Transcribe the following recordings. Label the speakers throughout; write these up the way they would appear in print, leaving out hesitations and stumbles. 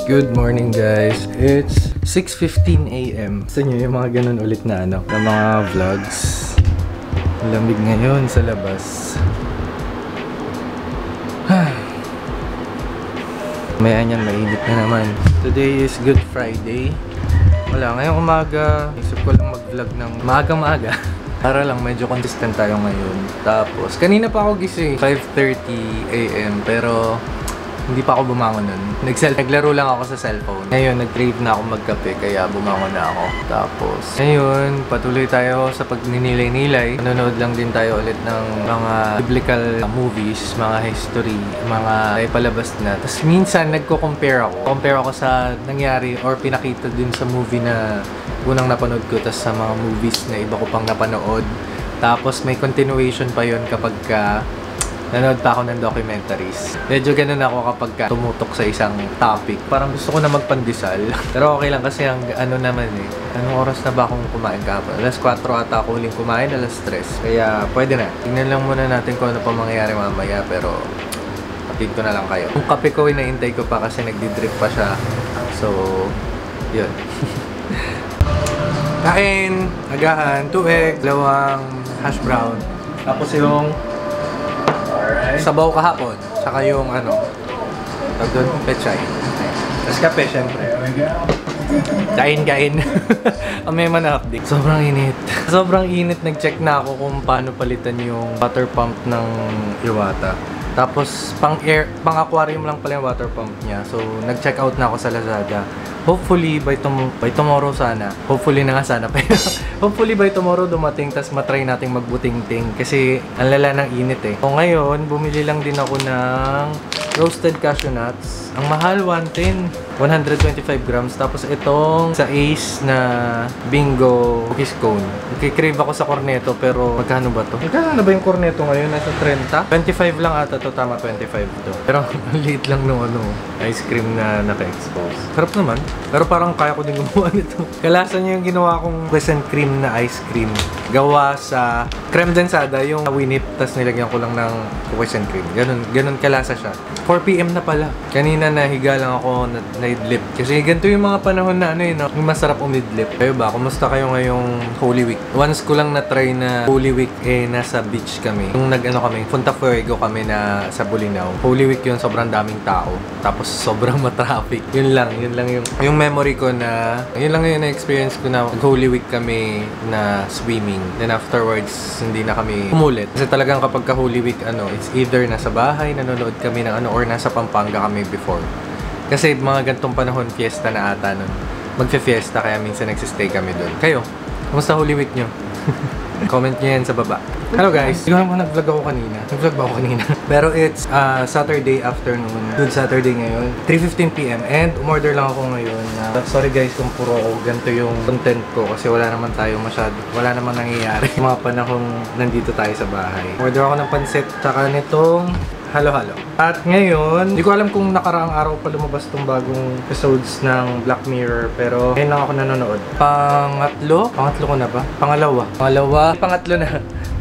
Speaker 1: Good morning guys. It's 6:15 AM. Gusto nyo yung mga ganun ulit na na mga vlogs. Lamig ngayon sa labas. Maya niyan, mainit na naman. Today is Good Friday. Wala, ngayong umaga, isip ko lang mag-vlog ng maaga. Para lang medyo consistent tayo ngayon. Tapos, kanina pa ako gising, 5:30 AM. Pero, hindi pa ako bumangon nun. Naglaro lang ako sa cellphone. Ngayon, nag-crave na ako magkape, kaya bumangon na ako. Tapos, ngayon, patuloy tayo sa pagninilay-nilay. Nanonood lang din tayo ulit ng mga biblical movies, mga history, mga palabas na. Tapos, minsan, nagko-compare ako. Compare ako sa nangyari or pinakita din sa movie na unang napanood ko, tapos sa mga movies na iba ko pang napanood. Tapos, may continuation pa yun kapag nanood pa ako ng documentaries. Medyo ganun ako kapag tumutok sa isang topic. Parang gusto ko na magpandesal. Pero okay lang kasi ang ano naman anong oras na ba akong kumain kahapon? Alas 4 ata ako huling kumain, alas 3. Kaya pwede na. Tingnan lang muna natin kung ano pa mangyayari mamaya. Pero patid ko na lang kayo. Yung kape ko, inaintay ko pa kasi nagdi-drip pa siya. So, yun. Kain, agahan, 2 egg, 2 hash brown. Tapos yung sabaw kahapon, saka yung tawag doon, pechay. Tapos kape, syempre. Kain. May man-update. Sobrang init. Sobrang init. Nag-check na ako kung paano palitan yung water pump ng Iwata. Tapos, pang-aquarium lang pala yung water pump niya. So, nag-check out na ako sa Lazada. Hopefully, by tomorrow sana. Hopefully na nga sana. Pero, hopefully by tomorrow dumating, tas matry nating magbuting-ting. Kasi, ang lala ng init eh. So, ngayon, bumili lang din ako ng roasted cashew nuts. Ang mahal, 110. 125 grams. Tapos, itong sa Ace na Bingo cookies cone. Nagkikrave ako sa cornetto, pero magkano ba to? Magkano na ba yung cornetto ngayon? Nasa 30? 25 lang ata to. Tama, 25 to. Pero, liit lang nung ice cream na naka-expose. Sarap naman. Pero parang kaya ko din gumawa nito. Kalasa niya yung ginawa kong cookies and cream na ice cream. Gawa sa creme densada, yung winip, tas nilagyan ko lang ng cookies and cream. Ganun kalasa siya. 4 PM na pala. Kanina nahiga lang ako na idlip. Kasi ganito yung mga panahon na yung masarap umidlip. Kayo ba? Kumusta kayo ngayong Holy Week? Once ko lang na-try na Holy Week nasa beach kami. Yung kami, Punta Fuego kami na sa Bulinaw. Holy Week yun, sobrang daming tao. Tapos sobrang matraffic. Yun lang yung memory ko na, yun lang yung na-experience ko na Holy Week kami na swimming. Then afterwards, hindi na kami umulit. Kasi talagang kapag Holy Week, it's either nasa bahay, nanonood kami ng or nasa Pampanga kami before. Kasi mga gantong panahon, fiesta na ata nun. Magfe-fiesta, kaya minsan nagsistay kami doon. Kayo, kumusta Holy Week nyo? Comment nyo yan sa baba. Hello guys! Hindi ko naman nag-vlog ako kanina. Nag-vlog ba ako kanina? Pero it's Saturday afternoon. Good Saturday ngayon. 3:15 PM. And umorder lang ako ngayon. Sorry guys kung puro ganito yung content ko. Kasi wala naman tayo masyado. Wala naman nangyayari. Mga panahong nandito tayo sa bahay. Order ako ng pansit. Tsaka nitong halo-halo. At ngayon, hindi ko alam kung nakaraang araw pa lumabas tong bagong episodes ng Black Mirror. Pero ngayon lang ako nanonood. Pangatlo ko na ba?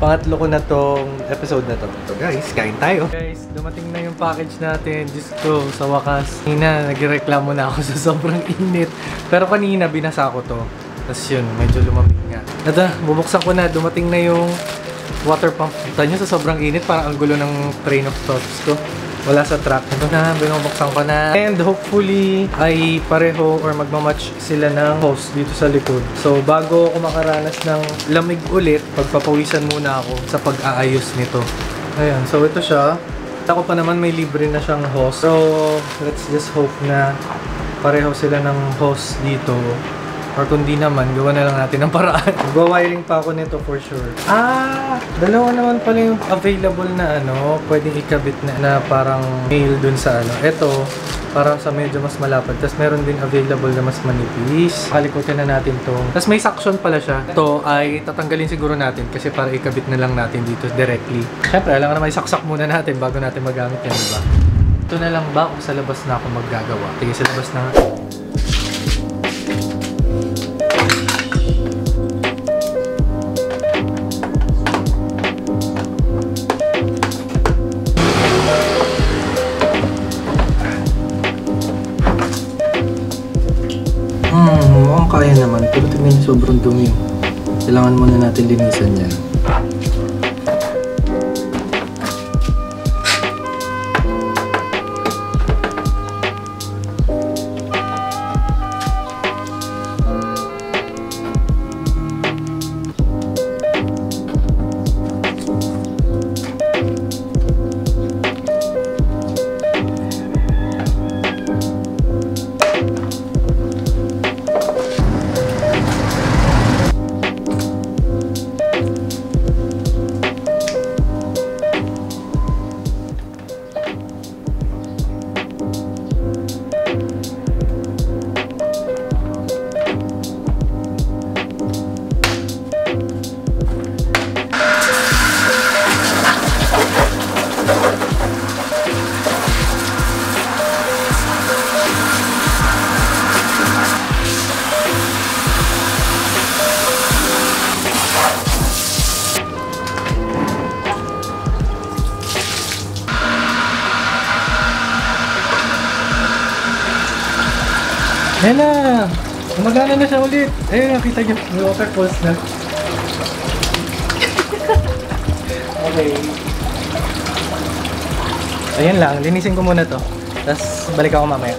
Speaker 1: Pangatlo ko na tong episode na to. So guys, kain tayo. Guys, dumating na yung package natin. Diyos ko, sa wakas. Kanina, nagreklamo na ako sa sobrang init. Pero kanina, binasa ko to. Tapos yun, medyo lumamig nga. At bubuksan ko na. Dumating na yung water pump. Kita nyo sa sobrang init, parang ang gulo ng train of thoughts ko. Wala sa truck. Ito na, binubuksan ko na. And hopefully, ay pareho or magmamatch sila ng hose dito sa likod. So, bago ako makaranas ng lamig ulit, pagpapawisan muna ako sa pag-aayos nito. Ayan, so ito siya. Ako pa naman may libre na siyang hose. So, let's just hope na pareho sila ng hose dito. Or kung di naman, gawa na lang natin ng paraan. Magwa-wiring pa ako nito for sure. Dalawa naman pala yung available na pwedeng ikabit na parang nail dun sa Ito, parang sa medyo mas malapad. Tapos meron din available na mas manipis. Kalikutin na natin to. Tapos may suction pala siya. Ito ay tatanggalin siguro natin kasi para ikabit na lang natin dito directly. Siyempre, alam na may saksak muna natin bago natin magamit yan, diba? Ito na lang ba kung sa labas na ako maggagawa? Sige, sa labas na. Pero tignan niyo, sobrang dumi. Kailangan muna natin linisan yan. Ayan na! Gumagana na siya ulit. Ayun, nakita niyo. May water pulse na. Okay. Ayan lang. Linisin ko muna to. Tapos balik ako mamaya.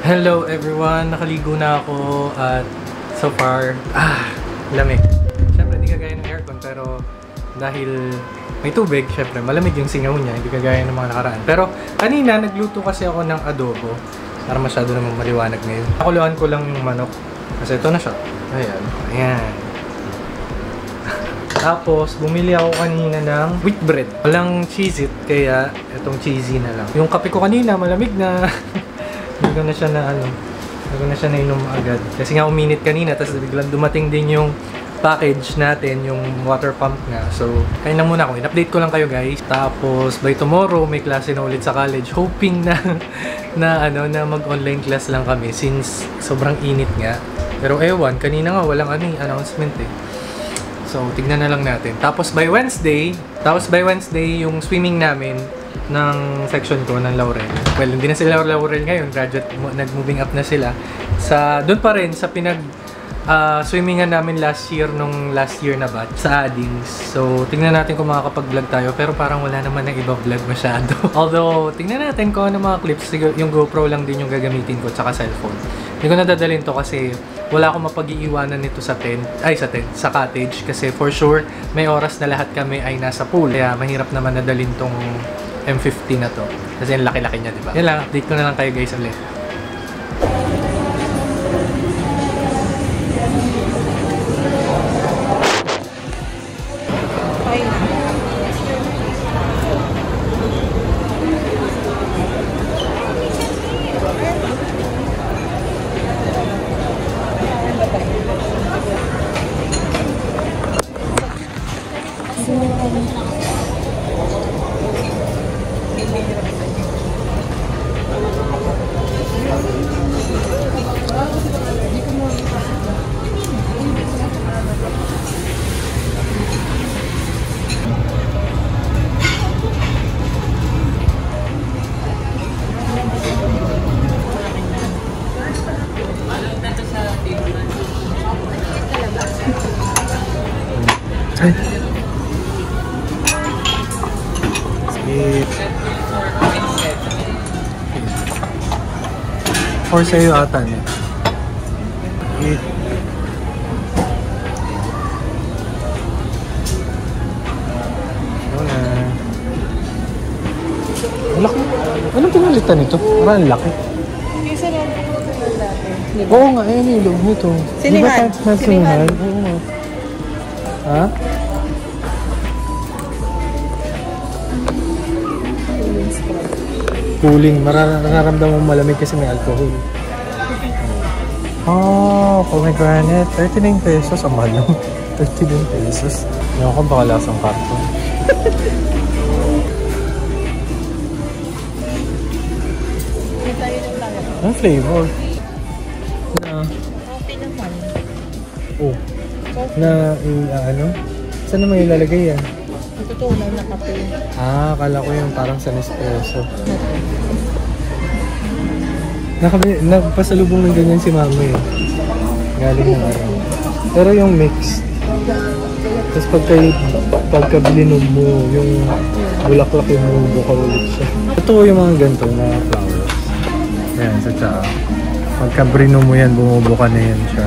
Speaker 1: Hello everyone! Nakaligo na ako at so far, lamig. Siyempre hindi kagaya ng aircon pero dahil may tubig, siyempre malamig yung singaw niya, hindi kagaya ng mga nakaraan. Pero kanina nagluto kasi ako ng adobo para masyado namang maliwanag ngayon. Nakuluan ko lang yung manok kasi ito na siya. Ayan. Ayan. Tapos bumili ako kanina ng wheat bread. Walang cheese it, kaya itong cheesy na lang. Yung kape ko kanina malamig na. Hindi ko na siya na hindi ko na siya nainom agad. Kasi nga uminit kanina, tapos biglang dumating din yung package natin, yung water pump nga. So, kain na muna ako. In-update ko lang kayo guys. Tapos, by tomorrow, may klase na ulit sa college. Hoping na mag-online class lang kami since sobrang init nga. Pero ewan, kanina nga walang announcement eh. So, tignan na lang natin. Tapos by Wednesday, yung swimming namin ng section ko ng Laurel. Well, hindi na sila Laurel ngayon, graduate, nag-moving up na sila. Doon pa rin sa swimmingan namin last year na batch sa Addings. So, tingnan natin kung makakapag-vlog tayo, pero parang wala naman ng iba vlog masyado. Although, tingnan natin kung ano mga clips, yung GoPro lang din yung gagamitin ko, tsaka cellphone. Hindi ko nadadalhin to kasi wala akong mapag-iiwanan nito sa cottage, kasi for sure, may oras na lahat kami ay nasa pool. Kaya mahirap naman nadalhin tong M50 na to. Kasi yung laki-laki niya, diba? Yan lang, update ko na lang kayo guys ulit. Ay. Or sa'yo ata niya. Laki. Anong pinalitan nito? Parang laki.
Speaker 2: Isa lang po dati.
Speaker 1: Oo nga, ayun yung loob nito.
Speaker 2: Sinihan.
Speaker 1: Sinihan. Oo nga. Ha? Cooling. Nararamdaman mong malamig kasi may alcohol. Oh, pomegranate. 39 pesos. Ang mahal lang. 39 pesos. Ewan ko baka lasang karton.
Speaker 2: May tayo ng lahat.
Speaker 1: Ang flavor. Na,
Speaker 2: Okay naman.
Speaker 1: oh. Na, ano? Saan naman ilalagay yan?
Speaker 2: Ang totoo lang na kape.
Speaker 1: Ah, akala ko yung parang sa Nespresso. Nagpasalubong ng ganyan si mama eh. Galing ng araw. Pero yung mix. Tapos pagkabili mo yung bulaklak yung buka ulit siya. Ito yung mga ganito na flowers. Ayan, sa tsaa. Pagka-brino mo yan, bumubuka na yan siya.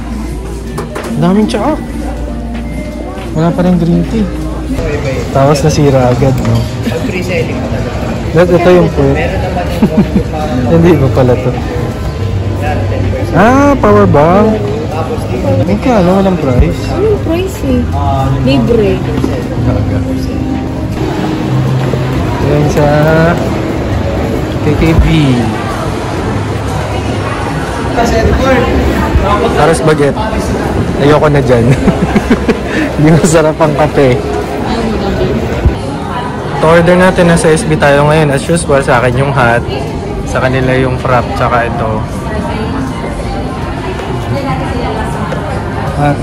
Speaker 1: Daming tsaa. Wala pa rin green tea. Tapos nasira agad, no? Ito yung fruit. Hindi ba pala to? Ah, power bank. May kano, walang price.
Speaker 2: Anong price eh? Libre.
Speaker 1: Gaga. Yan sa KKB. Para spaghetti. Ayoko na dyan. Hindi masarap ang kape. To-order natin na sa SB tayo ngayon. As usual, sa akin yung hot. Sa kanila yung frap, tsaka ito.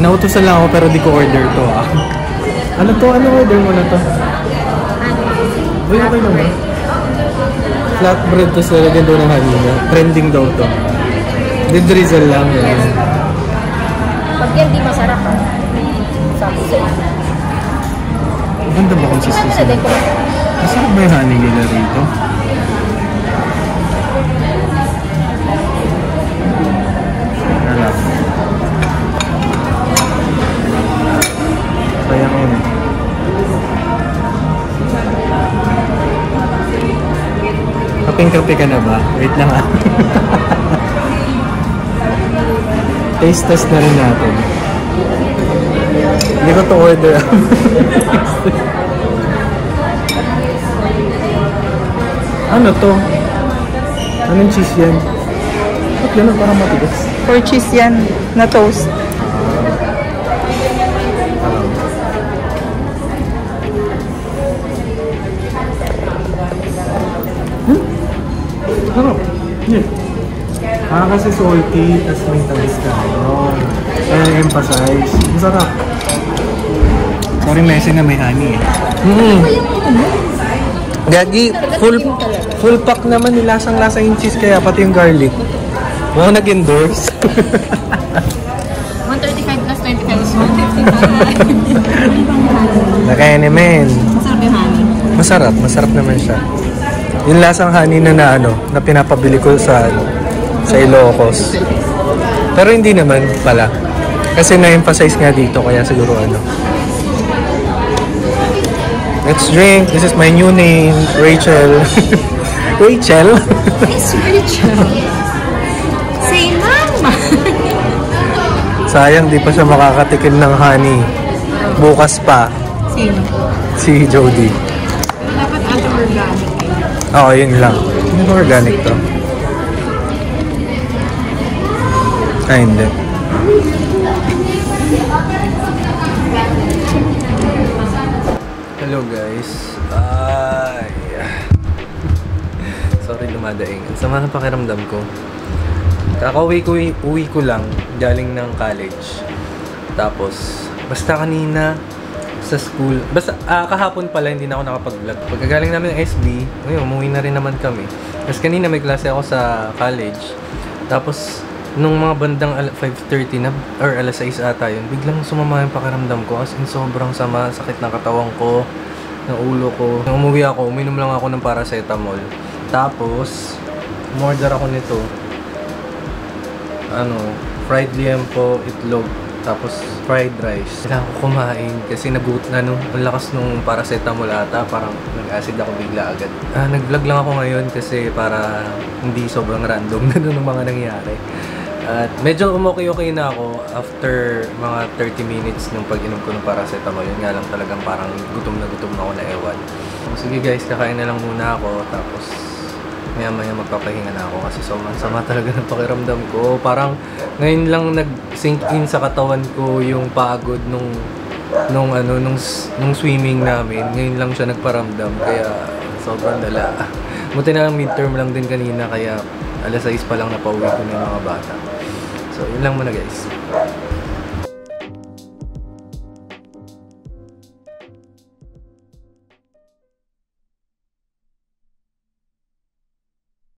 Speaker 1: Nautusan lang ako pero di ko order to ah. Ano to? Ano order mo na to? Uy, okay naman. Flatbread to sa lagyan daw ng halina. Trending daw to. Di drizzle lang yan.
Speaker 2: Pag yan di masarap ah. Sabi sa inyo.
Speaker 1: Maganda ba consistency? Masarap ba yung honey nila rito? Alam. Sayang yun. Kapeng-kape ka na ba? Wait lang ah. Taste test na rin natin. Hindi ko to order. Ano to? Anong cheese yan? Ba't gano'n parang matigas?
Speaker 2: For cheese yan na toast.
Speaker 1: Harap. Yeah. Kasi salty, tas may tamis ka. Kaya emphasize. Masarap. Sorry, messy na may honey eh. Gagi, full pack naman, nilasang-lasa yung cheese kaya pati yung garlic. Wow, nag-endorse.
Speaker 2: 135 plus 25 is 155.
Speaker 1: Nakaya ni men.
Speaker 2: Masarap yung honey.
Speaker 1: Masarap naman siya. Yung lasang honey na na pinapabili ko sa Ilocos. Pero hindi naman pala. Kasi na-emphasize nga dito kaya siguro Let's drink. This is my new name, Rachel. Rachel?
Speaker 2: It's Rachel. Say mama.
Speaker 1: Sayang, di pa siya makakatikim ng honey. Bukas pa.
Speaker 2: Sino?
Speaker 1: Si Jody.
Speaker 2: Dapat organic.
Speaker 1: Oo, yun lang. Hindi ba organic to? Ay, hindi. Hello guys. Sorry lumadaing. Ang sama ng pakiramdam ko. Uwi ko lang galing ng college. Tapos basta kanina sa school, basta kahapon pala hindi na ako nakapag-vlog. Pagkagaling namin ng SB, umuwi na rin naman kami. Tapos kanina may klase ako sa college. Tapos nung mga bandang 5:30 na or alas 6 ata yun, biglang sumama yung pakiramdam ko. As in sobrang sama, sakit ng katawan ko, ng ulo ko. Nung umuwi ako, uminom lang ako ng paracetamol. Tapos umorder ako nito. Fried liempo, itlog, tapos fried rice. Kailangan ko kumain kasi ang lakas nung paracetamol ata, parang nag-acid ako bigla agad. Nag-vlog lang ako ngayon kasi para hindi sobrang random na doon ang mga nangyari. At medyo okay na ako after mga 30 minutes nung pag-inom ko ng paracetamol. Yun nga lang talagang parang gutom na ako na ewan. Sige guys, kakain na lang muna ako tapos maya-maya magpapahinga na ako kasi sobrang sama talaga ng pakiramdam ko. Parang ngayon lang nag-sink in sa katawan ko yung pagod nung nung swimming namin. Ngayon lang siya nagparamdam, kaya sobrang dala. Buti na lang midterm lang din kanina, kaya alas 6 pa lang napauwi ko na yung mga bata. So, yun lang muna guys.